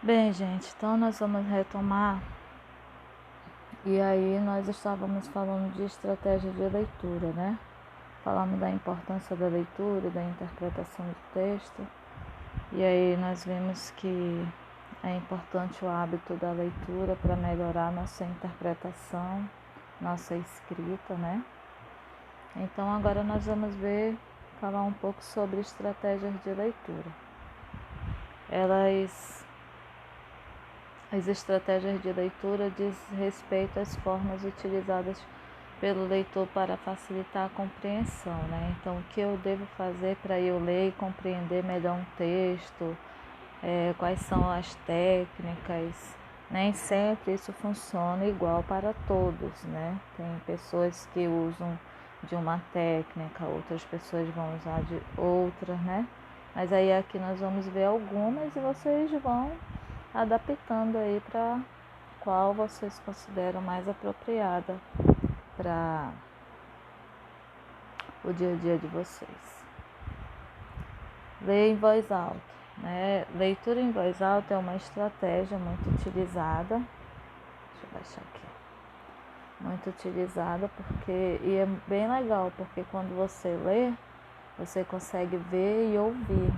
Bem, gente, então nós vamos retomar. E aí nós estávamos falando de estratégia de leitura, né? Falamos da importância da leitura, da interpretação do texto. E aí nós vimos que é importante o hábito da leitura para melhorar nossa interpretação, nossa escrita, né? Então agora nós vamos falar um pouco sobre estratégias de leitura. As estratégias de leitura diz respeito às formas utilizadas pelo leitor para facilitar a compreensão, né? Então, o que eu devo fazer para eu ler e compreender melhor um texto, quais são as técnicas. Nem sempre isso funciona igual para todos, né? Tem pessoas que usam de uma técnica, outras pessoas vão usar de outra, né? Mas aí aqui nós vamos ver algumas e vocês vão adaptando aí para qual vocês consideram mais apropriada para o dia a dia de vocês. Ler em voz alta, né? Leitura em voz alta é uma estratégia muito utilizada. Deixa eu baixar aqui. Muito utilizada e é bem legal, porque quando você lê, você consegue ver e ouvir.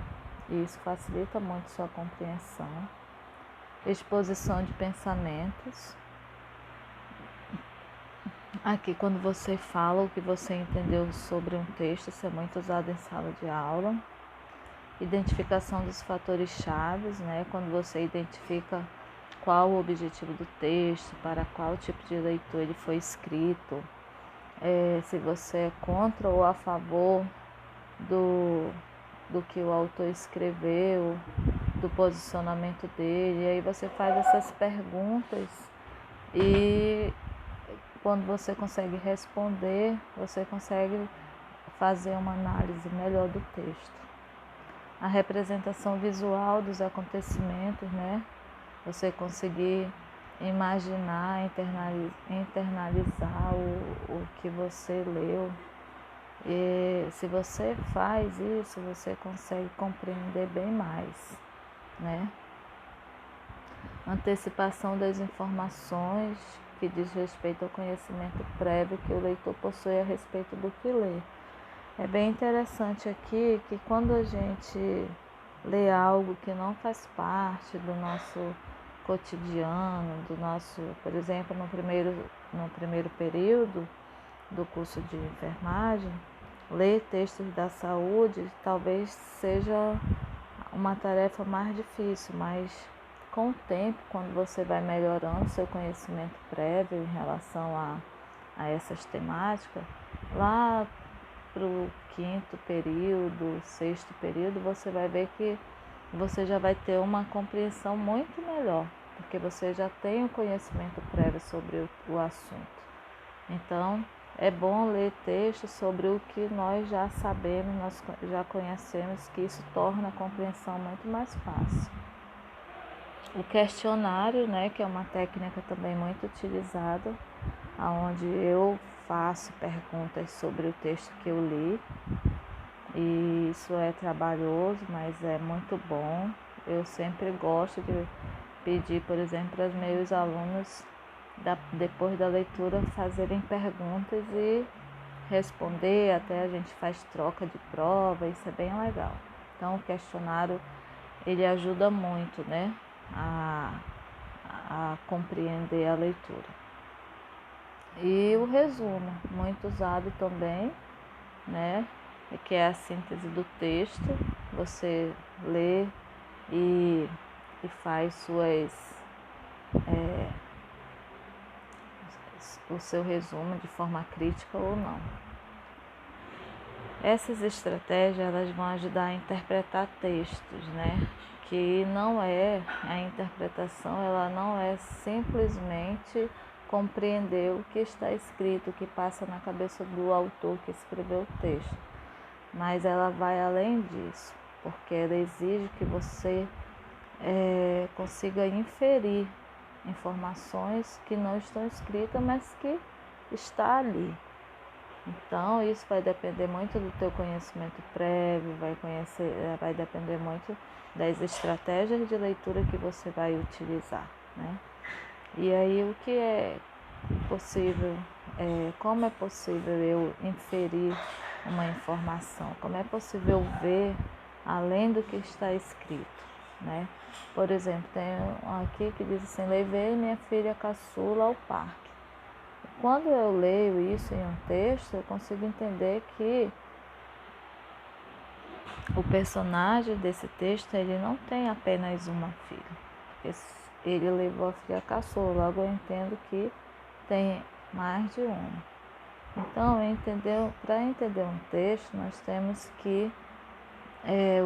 E isso facilita muito sua compreensão. Exposição de pensamentos. Aqui, quando você fala o que você entendeu sobre um texto, isso é muito usado em sala de aula. Identificação dos fatores chaves, né? Quando você identifica qual o objetivo do texto, para qual tipo de leitura ele foi escrito, se você é contra ou a favor do que o autor escreveu, do posicionamento dele. E aí você faz essas perguntas e quando você consegue responder, você consegue fazer uma análise melhor do texto. A representação visual dos acontecimentos, né? Você conseguir imaginar, internalizar o que você leu. E se você faz isso, você consegue compreender bem mais, né? Antecipação das informações que diz respeito ao conhecimento prévio que o leitor possui a respeito do que lê. É bem interessante aqui que quando a gente lê algo que não faz parte do nosso cotidiano, por exemplo, no primeiro período do curso de enfermagem, ler textos da saúde talvez seja uma tarefa mais difícil, mas com o tempo, quando você vai melhorando seu conhecimento prévio em relação a essas temáticas, lá para o quinto período, sexto período, você vai ver que você já vai ter uma compreensão muito melhor, porque você já tem o conhecimento prévio sobre o assunto. Então, é bom ler textos sobre o que nós já sabemos, nós já conhecemos, que isso torna a compreensão muito mais fácil. O questionário, né, que é uma técnica também muito utilizada, onde eu faço perguntas sobre o texto que eu li, e isso é trabalhoso, mas é muito bom. Eu sempre gosto de pedir, por exemplo, para os meus alunos, depois da leitura, fazerem perguntas e responder, até a gente faz troca de prova, isso é bem legal. Então o questionário, ele ajuda muito, né, a compreender a leitura. E o resumo, muito usado também, né, que é a síntese do texto. Você lê e faz o seu resumo de forma crítica ou não. Essas estratégias, elas vão ajudar a interpretar textos, né? Que não é a interpretação, ela não é simplesmente compreender o que está escrito, o que passa na cabeça do autor que escreveu o texto, mas ela vai além disso, porque ela exige que você consiga inferir informações que não estão escritas, mas que está ali. Então, isso vai depender muito do teu conhecimento prévio, vai depender muito das estratégias de leitura que você vai utilizar, né? E aí, o que é possível, como é possível eu inferir uma informação? Como é possível ver além do que está escrito, né? Por exemplo, tem um aqui que diz assim: levei minha filha caçula ao parque. Quando eu leio isso em um texto, eu consigo entender que o personagem desse texto, ele não tem apenas uma filha. Ele levou a filha caçula, logo eu entendo que tem mais de uma. Então, para entender um texto, nós temos que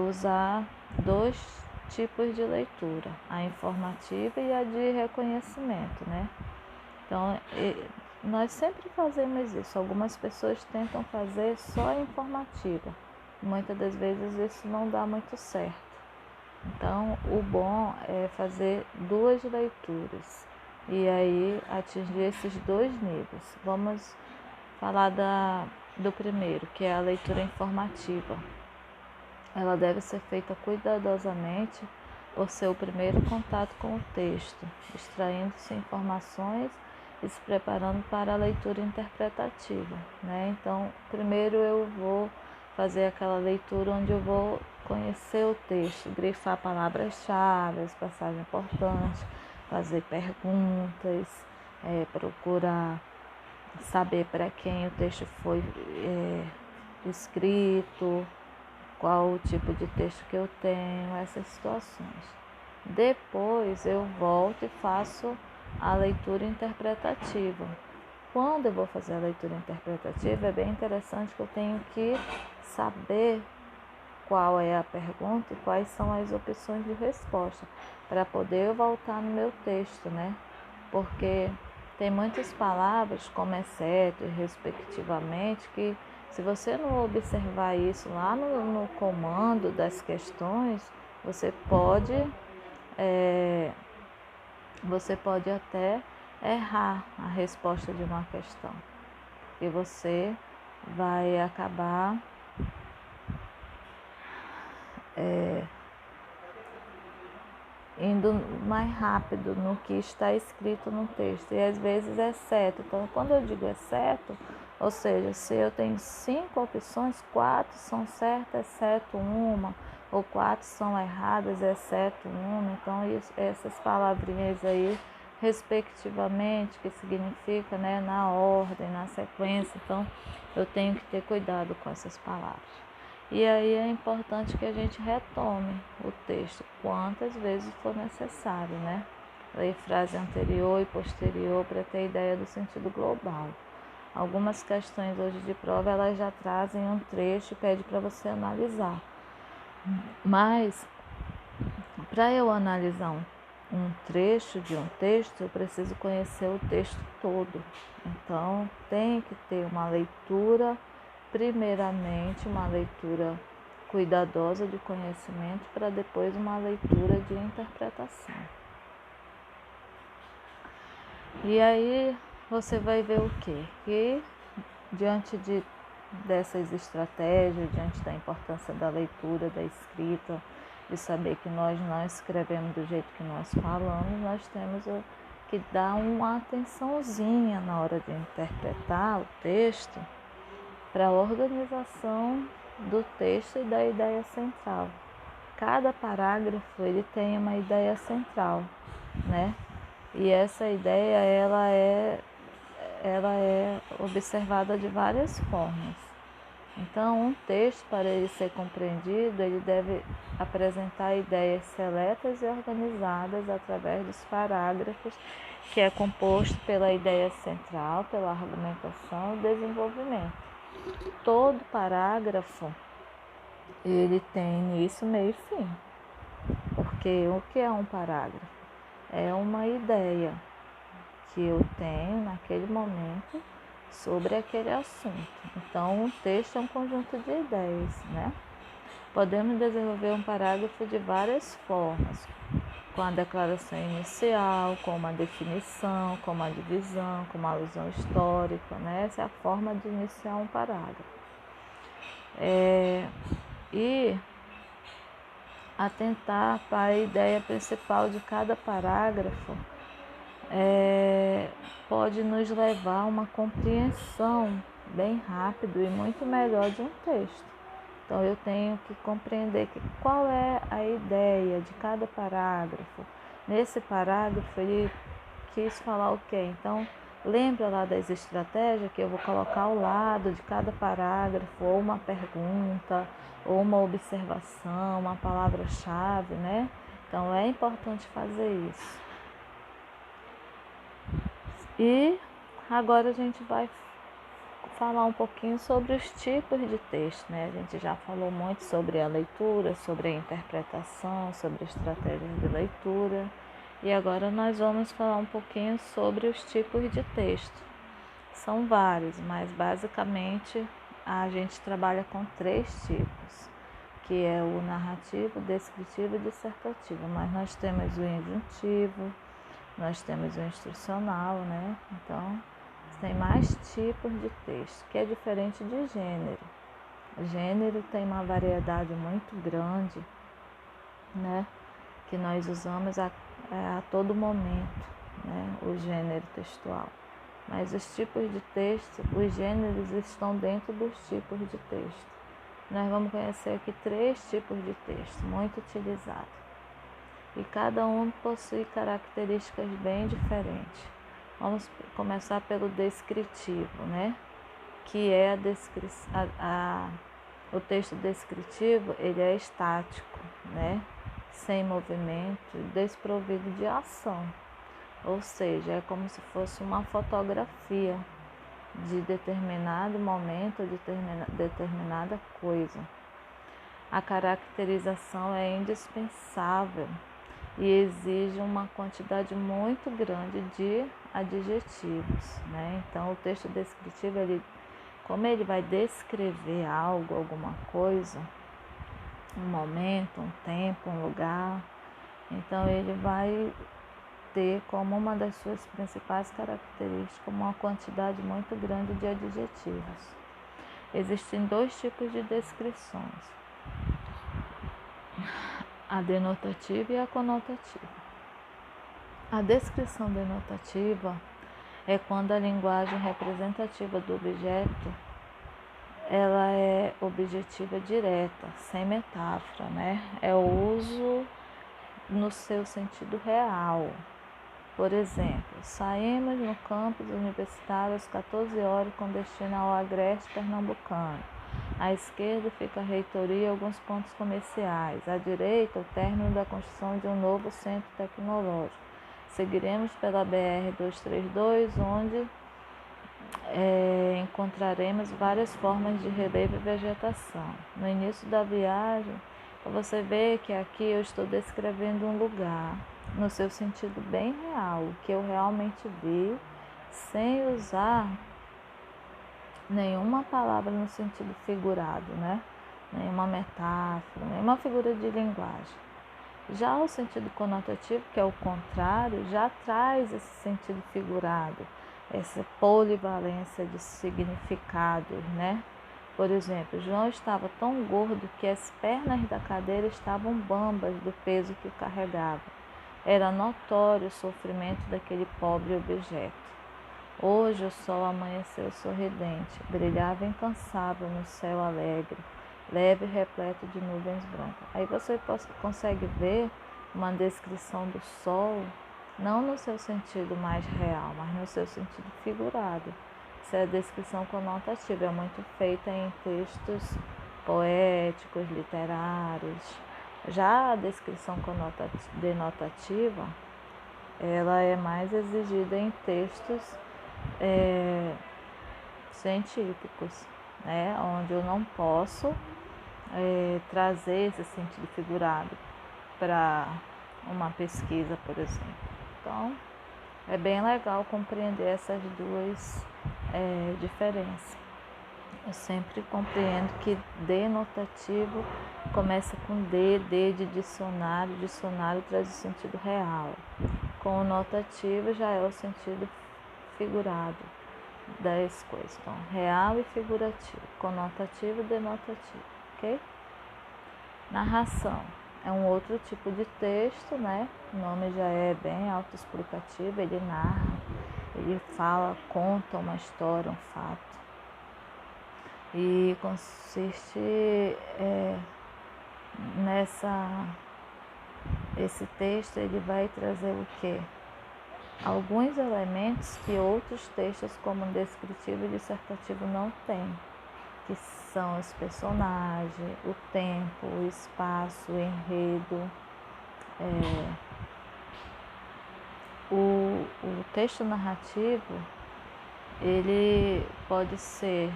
usar dois tipos de leitura, a informativa e a de reconhecimento, né? Então, nós sempre fazemos isso. Algumas pessoas tentam fazer só a informativa. Muitas das vezes isso não dá muito certo. Então, o bom é fazer duas leituras e aí atingir esses dois níveis. Vamos falar do primeiro, que é a leitura informativa. Ela deve ser feita cuidadosamente por ser o primeiro contato com o texto, extraindo-se informações e se preparando para a leitura interpretativa, né? Então, primeiro eu vou fazer aquela leitura onde eu vou conhecer o texto, grifar palavras-chave, passagens importantes, fazer perguntas, procurar saber para quem o texto foi escrito, qual o tipo de texto que eu tenho, essas situações. Depois eu volto e faço a leitura interpretativa. Quando eu vou fazer a leitura interpretativa, é bem interessante que eu tenho que saber qual é a pergunta e quais são as opções de resposta, para poder voltar no meu texto, né? Porque tem muitas palavras, como exceto e respectivamente, que se você não observar isso lá no comando das questões, você pode até errar a resposta de uma questão. E você vai acabar indo mais rápido no que está escrito no texto. E às vezes exceto. Então, quando eu digo exceto, ou seja, se eu tenho 5 opções, 4 são certas, exceto uma, ou 4 são erradas, exceto uma. Então, essas palavrinhas aí, respectivamente, que significa, né, na ordem, na sequência. Então, eu tenho que ter cuidado com essas palavras. E aí é importante que a gente retome o texto quantas vezes for necessário, né? Ler frase anterior e posterior para ter ideia do sentido global. Algumas questões hoje de prova, elas já trazem um trecho e pede para você analisar. Mas, para eu analisar um trecho de um texto, eu preciso conhecer o texto todo. Então, tem que ter uma leitura, primeiramente uma leitura cuidadosa de conhecimento, para depois uma leitura de interpretação. E aí você vai ver o quê? Que diante dessas estratégias, diante da importância da leitura, da escrita, de saber que nós não escrevemos do jeito que nós falamos, nós temos que dar uma atençãozinha na hora de interpretar o texto para a organização do texto e da ideia central. Cada parágrafo ele tem uma ideia central, né? E essa ideia ela é observada de várias formas. Então, um texto, para ele ser compreendido, ele deve apresentar ideias seletas e organizadas através dos parágrafos, que é composto pela ideia central, pela argumentação e desenvolvimento. Todo parágrafo, ele tem início, meio e fim. Porque o que é um parágrafo? É uma ideia que eu tenho naquele momento sobre aquele assunto. Então, um texto é um conjunto de ideias, né? Podemos desenvolver um parágrafo de várias formas, com a declaração inicial, com uma definição, com uma divisão, com uma alusão histórica, né? Essa é a forma de iniciar um parágrafo. E atentar para a ideia principal de cada parágrafo pode nos levar a uma compreensão bem rápida e muito melhor de um texto. Então eu tenho que compreender qual é a ideia de cada parágrafo. Nesse parágrafo ele quis falar o quê? Então lembra lá das estratégias que eu vou colocar ao lado de cada parágrafo ou uma pergunta, ou uma observação, uma palavra-chave, né? Então é importante fazer isso. E agora a gente vai falar um pouquinho sobre os tipos de texto, né? A gente já falou muito sobre a leitura, sobre a interpretação, sobre estratégias de leitura. E agora nós vamos falar um pouquinho sobre os tipos de texto. São vários, mas basicamente a gente trabalha com 3 tipos, que é o narrativo, descritivo e dissertativo. Mas nós temos o inventivo, nós temos o instrucional, né? Então, tem mais tipos de texto, que é diferente de gênero. O gênero tem uma variedade muito grande, né? Que nós usamos a todo momento, né? O gênero textual. Mas os tipos de texto, os gêneros estão dentro dos tipos de texto. Nós vamos conhecer aqui 3 tipos de texto, muito utilizados. E cada um possui características bem diferentes. Vamos começar pelo descritivo, né? Que é o texto descritivo, ele é estático, né? Sem movimento, desprovido de ação. Ou seja, é como se fosse uma fotografia de determinado momento, de determinada coisa. A caracterização é indispensável e exige uma quantidade muito grande de adjetivos, né? Então, o texto descritivo, como ele vai descrever algo, alguma coisa, um momento, um tempo, um lugar, então ele vai ter como uma das suas principais características uma quantidade muito grande de adjetivos. Existem 2 tipos de descrições: a denotativa e a conotativa. A descrição denotativa é quando a linguagem representativa do objeto ela é objetiva direta, sem metáfora, né? É o uso no seu sentido real. Por exemplo, saímos no campus universitário às 14 horas com destino ao Agreste Pernambucano. À esquerda fica a reitoria e alguns pontos comerciais. À direita, o término da construção de um novo centro tecnológico. Seguiremos pela BR-232, onde encontraremos várias formas de relevo e vegetação. No início da viagem, você vê que aqui eu estou descrevendo um lugar no seu sentido bem real, o que eu realmente vi, sem usar nenhuma palavra no sentido figurado, né? Nenhuma metáfora, nenhuma figura de linguagem. Já o sentido conotativo, que é o contrário, já traz esse sentido figurado, essa polivalência de significados, né? Por exemplo, João estava tão gordo que as pernas da cadeira estavam bambas do peso que carregava. Era notório o sofrimento daquele pobre objeto. Hoje o sol amanheceu sorridente, brilhava incansável no céu alegre, leve e repleto de nuvens brancas. Aí você consegue ver uma descrição do sol, não no seu sentido mais real, mas no seu sentido figurado. Essa é a descrição conotativa, é muito feita em textos poéticos, literários. Já a descrição denotativa, ela é mais exigida em textos científicos, né? Onde eu não posso trazer esse sentido figurado para uma pesquisa, por exemplo. Então, é bem legal compreender essas duas diferenças. Eu sempre compreendo que denotativo começa com D de dicionário, dicionário traz o sentido real. Com o notativo já é o sentido figurado das coisas. Então, real e figurativo, conotativo e denotativo, ok? Narração é um outro tipo de texto, né? O nome já é bem autoexplicativo, ele narra, ele fala, conta uma história, um fato. E consiste esse texto ele vai trazer o quê? Alguns elementos que outros textos como descritivo e dissertativo não têm, que são os personagens, o tempo, o espaço, o enredo. O texto narrativo, ele pode ser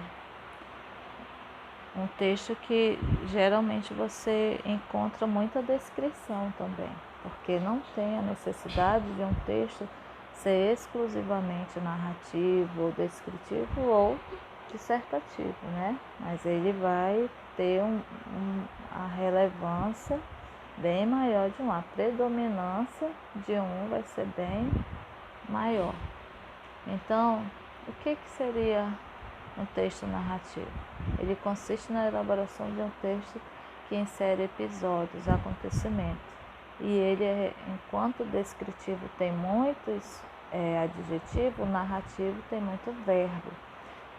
um texto que geralmente você encontra muita descrição também, porque não tem a necessidade de um texto ser exclusivamente narrativo, ou descritivo ou dissertativo, né? Mas ele vai ter a relevância bem maior de um, a predominância de um vai ser bem maior. Então, o que seria um texto narrativo? Ele consiste na elaboração de um texto que insere episódios, acontecimentos. E ele, enquanto descritivo tem muitos adjetivos, o narrativo tem muito verbo.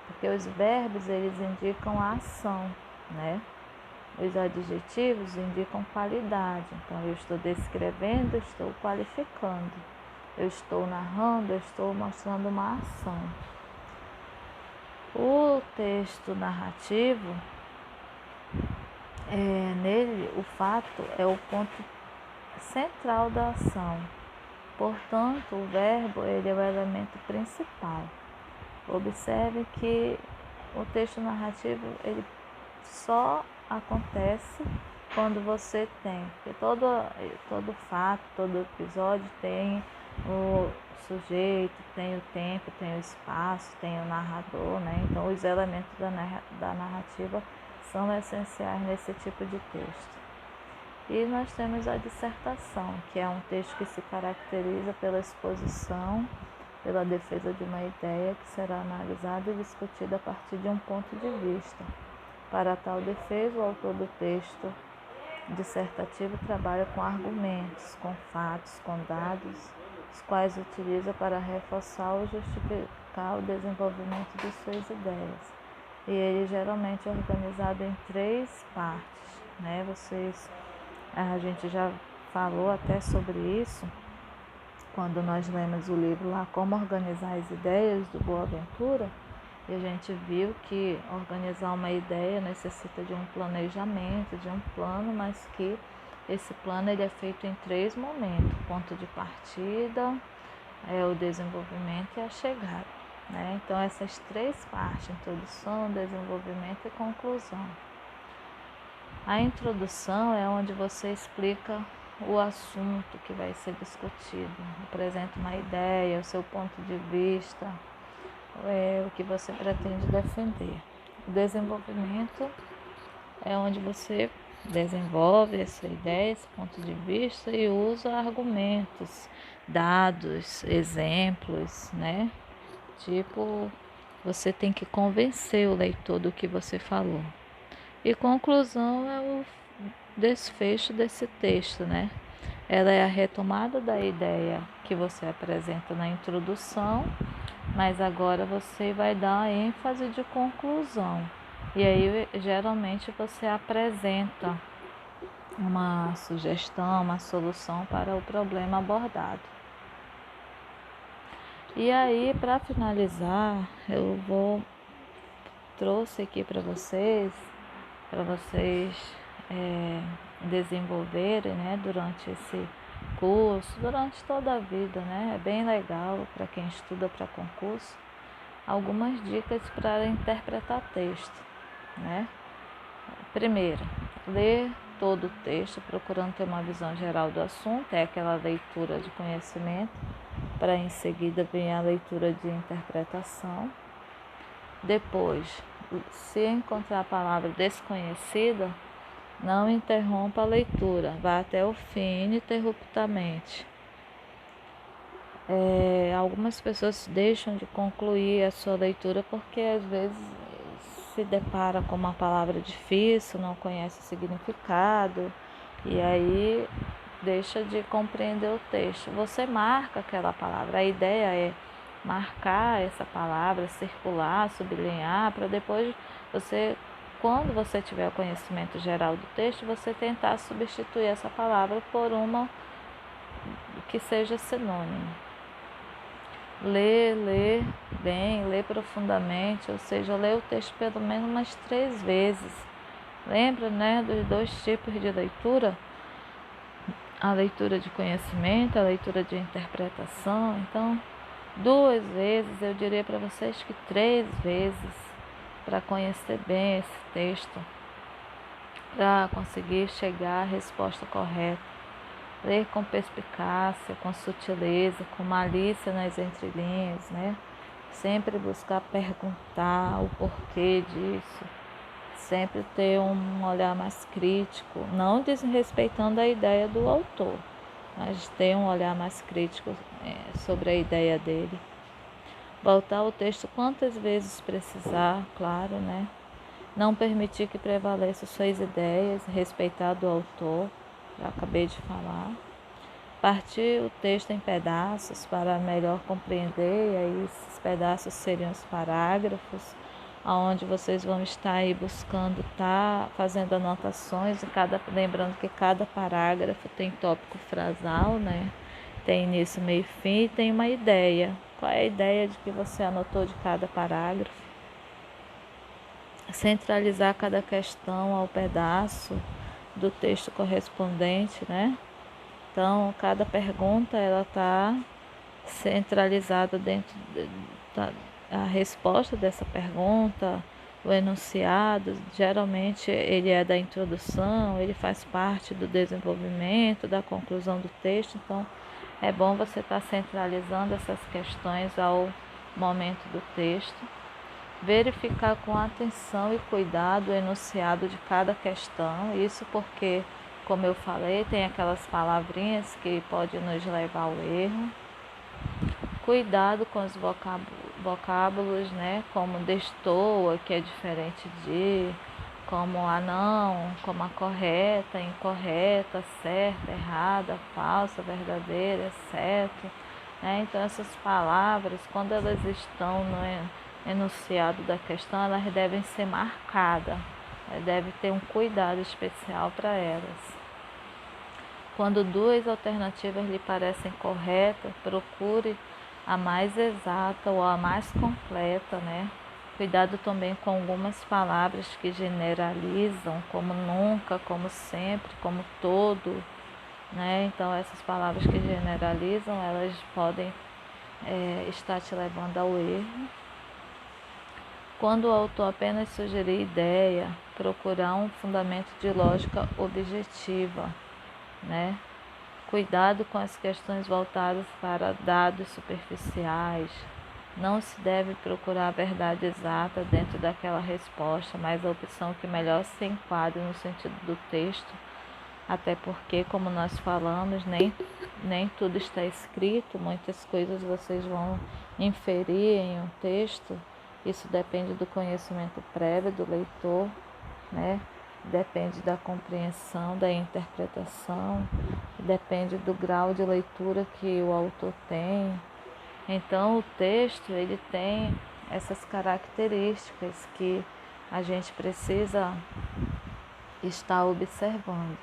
Porque os verbos, eles indicam a ação, né? Os adjetivos indicam qualidade. Então, eu estou descrevendo, eu estou qualificando. Eu estou narrando, eu estou mostrando uma ação. O texto narrativo, nele o fato é o ponto central da ação. Portanto, o verbo ele é o elemento principal. Observe que o texto narrativo ele só acontece quando você tem, porque todo fato, todo episódio tem o sujeito, tem o tempo, tem o espaço, tem o narrador, né? Então os elementos da narrativa são essenciais nesse tipo de texto. E nós temos a dissertação, que é um texto que se caracteriza pela exposição, pela defesa de uma ideia que será analisada e discutida a partir de um ponto de vista. Para tal defesa, o autor do texto dissertativo trabalha com argumentos, com fatos, com dados, os quais utiliza para reforçar ou justificar o desenvolvimento de suas ideias. E ele geralmente é organizado em 3 partes, né? A gente já falou até sobre isso quando nós lemos o livro lá, Como Organizar as Ideias, do Boaventura. E a gente viu que organizar uma ideia necessita de um planejamento, de um plano, mas que esse plano ele é feito em 3 momentos: ponto de partida, o desenvolvimento e a chegada, né? Então essas 3 partes, introdução, desenvolvimento e conclusão. A introdução é onde você explica o assunto que vai ser discutido, apresenta uma ideia, o seu ponto de vista, o que você pretende defender. O desenvolvimento é onde você desenvolve essa ideia, esse ponto de vista e usa argumentos, dados, exemplos, né? Tipo, você tem que convencer o leitor do que você falou. E conclusão é o desfecho desse texto, né? Ela é a retomada da ideia que você apresenta na introdução, mas agora você vai dar a ênfase de conclusão. E aí, geralmente, você apresenta uma sugestão, uma solução para o problema abordado. E aí, para finalizar, trouxe aqui para vocês desenvolverem, né, durante esse curso, durante toda a vida, né? É bem legal para quem estuda para concurso, algumas dicas para interpretar texto, né? Primeiro, ler todo o texto, procurando ter uma visão geral do assunto, é aquela leitura de conhecimento, para em seguida vir a leitura de interpretação. Depois, Se encontrar a palavra desconhecida, não interrompa a leitura, vá até o fim ininterruptamente. Algumas pessoas deixam de concluir a sua leitura porque às vezes se depara com uma palavra difícil, não conhece o significado e aí deixa de compreender o texto. Você marca aquela palavra, a ideia é marcar essa palavra, circular, sublinhar, para depois você, quando você tiver o conhecimento geral do texto, você tentar substituir essa palavra por uma que seja sinônimo. Ler bem, ler profundamente, ou seja, ler o texto pelo menos umas 3 vezes. Lembra, né, dos 2 tipos de leitura? A leitura de conhecimento, a leitura de interpretação. Então, 2 vezes, eu diria para vocês que 3 vezes, para conhecer bem esse texto, para conseguir chegar à resposta correta. Ler com perspicácia, com sutileza, com malícia nas entrelinhas, né? Sempre buscar perguntar o porquê disso. Sempre ter um olhar mais crítico, não desrespeitando a ideia do autor, mas ter um olhar mais crítico sobre a ideia dele. Voltar ao texto quantas vezes precisar, claro, né? Não permitir que prevaleçam suas ideias, respeitar do autor, já acabei de falar. Partir o texto em pedaços para melhor compreender, e aí esses pedaços seriam os parágrafos, onde vocês vão estar aí buscando, fazendo anotações, lembrando que cada parágrafo tem tópico frasal, né? Tem início, meio e fim, e tem uma ideia. Qual é a ideia de que você anotou de cada parágrafo? Centralizar cada questão ao pedaço do texto correspondente, né? Então, cada pergunta ela está centralizada dentro da resposta dessa pergunta, o enunciado, geralmente ele é da introdução, ele faz parte do desenvolvimento, da conclusão do texto, então é bom você estar centralizando essas questões ao momento do texto. Verificar com atenção e cuidado o enunciado de cada questão, isso porque, como eu falei, tem aquelas palavrinhas que podem nos levar ao erro. Cuidado com os vocábulos, né? Como destoa, que é diferente de, como a não, como a correta, incorreta, certa, errada, falsa, verdadeira, certo. Né? Então essas palavras, quando elas estão no enunciado da questão, elas devem ser marcadas. Deve ter um cuidado especial para elas. Quando 2 alternativas lhe parecem corretas, procure a mais exata ou a mais completa, né? Cuidado também com algumas palavras que generalizam, como nunca, como sempre, como todo, né? Então essas palavras que generalizam, elas podem estar te levando ao erro. Quando o autor apenas sugerir ideia, procurar um fundamento de lógica objetiva, né? Cuidado com as questões voltadas para dados superficiais. Não se deve procurar a verdade exata dentro daquela resposta, mas a opção que melhor se enquadre no sentido do texto, até porque, como nós falamos, nem tudo está escrito, muitas coisas vocês vão inferir em um texto. Isso depende do conhecimento prévio do leitor, né? Depende da compreensão, da interpretação, depende do grau de leitura que o autor tem. Então, o texto ele tem essas características que a gente precisa estar observando.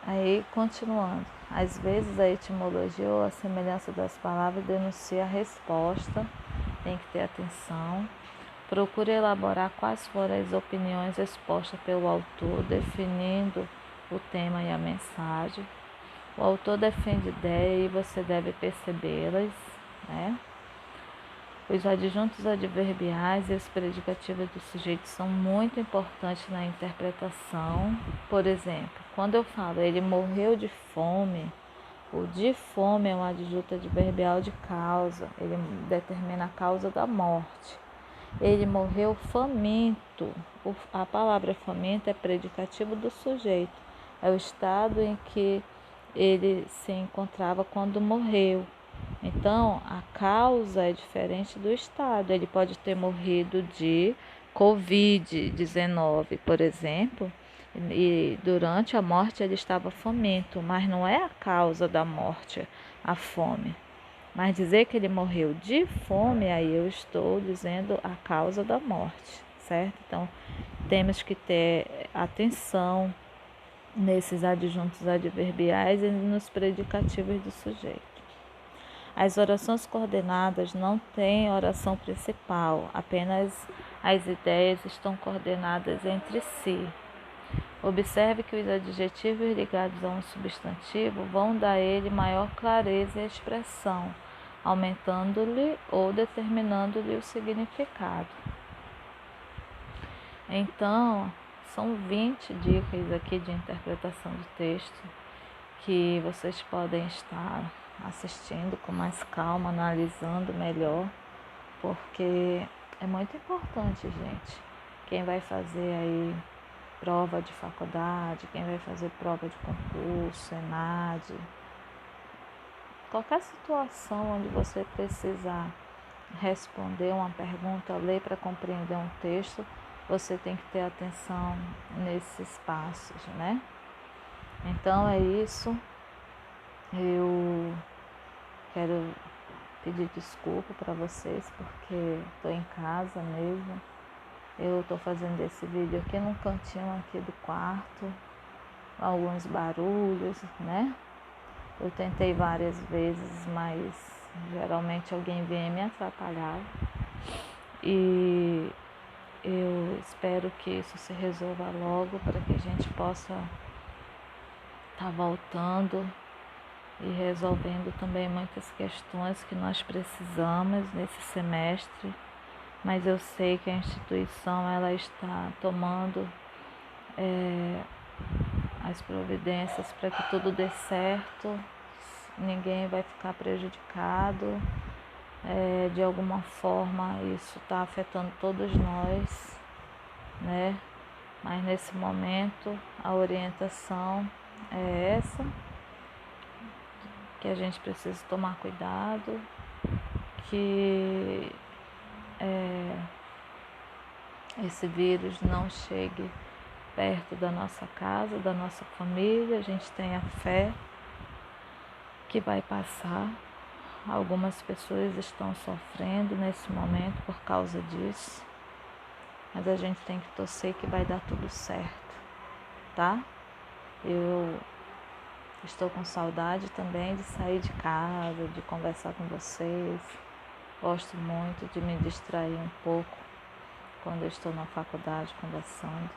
Aí, continuando, às vezes a etimologia ou a semelhança das palavras denuncia a resposta, tem que ter atenção. Procure elaborar quais foram as opiniões expostas pelo autor, definindo o tema e a mensagem. O autor defende ideia e você deve percebê-las, né? Os adjuntos adverbiais e os predicativos do sujeito são muito importantes na interpretação. Por exemplo, quando eu falo ele morreu de fome, o de fome é um adjunto adverbial de causa, ele determina a causa da morte. Ele morreu faminto. A palavra faminto é predicativo do sujeito. É o estado em que ele se encontrava quando morreu. Então, a causa é diferente do estado. Ele pode ter morrido de Covid-19, por exemplo, e durante a morte ele estava faminto, mas não é a causa da morte, a fome. Mas dizer que ele morreu de fome, aí eu estou dizendo a causa da morte, certo? Então, temos que ter atenção nesses adjuntos adverbiais e nos predicativos do sujeito. As orações coordenadas não têm oração principal, apenas as ideias estão coordenadas entre si. Observe que os adjetivos ligados a um substantivo vão dar a ele maior clareza e expressão, aumentando-lhe ou determinando-lhe o significado. Então, são 20 dicas aqui de interpretação de texto que vocês podem estar assistindo com mais calma, analisando melhor, porque é muito importante, gente. Quem vai fazer aí prova de faculdade, quem vai fazer prova de concurso, ENAD, qualquer situação onde você precisar responder uma pergunta, ler para compreender um texto, você tem que ter atenção nesses passos, né? Então é isso. Eu quero pedir desculpa para vocês porque estou em casa mesmo. Eu estou fazendo esse vídeo aqui num cantinho aqui do quarto, alguns barulhos, né? Eu tentei várias vezes, mas geralmente alguém vem me atrapalhar. E eu espero que isso se resolva logo para que a gente possa estar voltando e resolvendo também muitas questões que nós precisamos nesse semestre. Mas eu sei que a instituição ela está tomando as providências para que tudo dê certo, ninguém vai ficar prejudicado. De alguma forma isso está afetando todos nós, né? Mas nesse momento a orientação é essa, que a gente precisa tomar cuidado, que esse vírus não chegue perto da nossa casa, da nossa família. A gente tenha fé que vai passar. Algumas pessoas estão sofrendo nesse momento por causa disso, mas a gente tem que torcer que vai dar tudo certo, tá? Eu estou com saudade também de sair de casa, de conversar com vocês. Gosto muito de me distrair um pouco quando eu estou na faculdade conversando.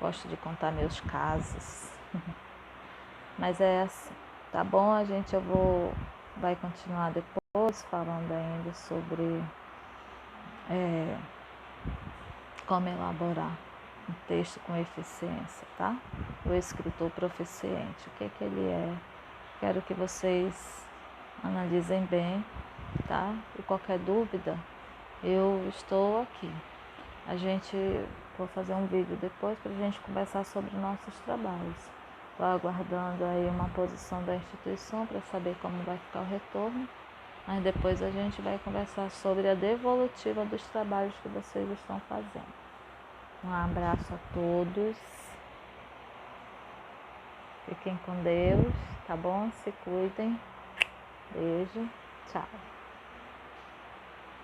Gosto de contar meus casos. Mas é assim, tá bom? Vai continuar depois falando ainda sobre como elaborar um texto com eficiência, tá? O escritor proficiente, o que ele é? Quero que vocês analisem bem, tá? E qualquer dúvida, eu estou aqui. Vou fazer um vídeo depois para a gente conversar sobre nossos trabalhos. Estou aguardando aí uma posição da instituição para saber como vai ficar o retorno, mas depois a gente vai conversar sobre a devolutiva dos trabalhos que vocês estão fazendo. Um abraço a todos. Fiquem com Deus, tá bom? Se cuidem. Beijo. Tchau.